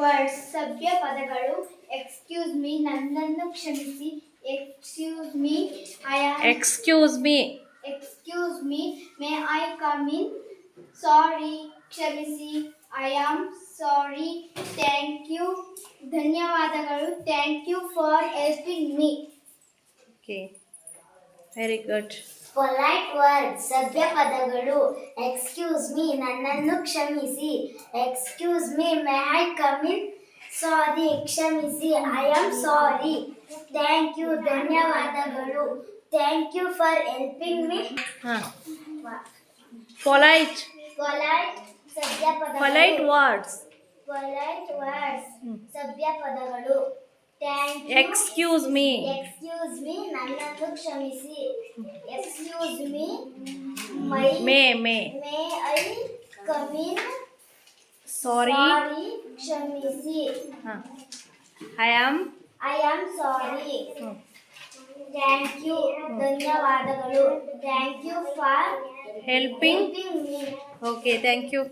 Words ಸಭ್ಯ ಪದಗಳು. Excuse me, ನನ್ನನ್ನು ಕ್ಷಮಿಸಿ. Excuse me, excuse me, excuse me, may I come in. Sorry, ಕ್ಷಮಿಸಿ. I am sorry. Thank you, ಧನ್ಯವಾದಗಳು. Thank you for helping me. Okay, very good. Polite words ಸಭ್ಯ ಪದಗಳು. Excuse me, ನನ್ನನ್ನು ಕ್ಷಮಿಸಿ. Excuse me, may I come in. Sorry, ಕ್ಷಮಿಸಿ. I am sorry. Thank you, ಧನ್ಯವಾದಗಳು. Thank you for helping me. ಹಾಂ, polite polite ಸಭ್ಯ ಪದಗಳು. Polite words. Polite words ಸಭ್ಯ ಪದಗಳು. Thank you. Excuse me, excuse me, ನನ್ನನ್ನು ಕ್ಷಮಿಸಿ. Excuse me, may may I come in. Sorry, sorry, ಕ್ಷಮಿಸಿ. ಹಾಂ, I am I am sorry. Thank you, ಧನ್ಯವಾದಗಳು. Thank you for helping. Helping me. Okay, thank you.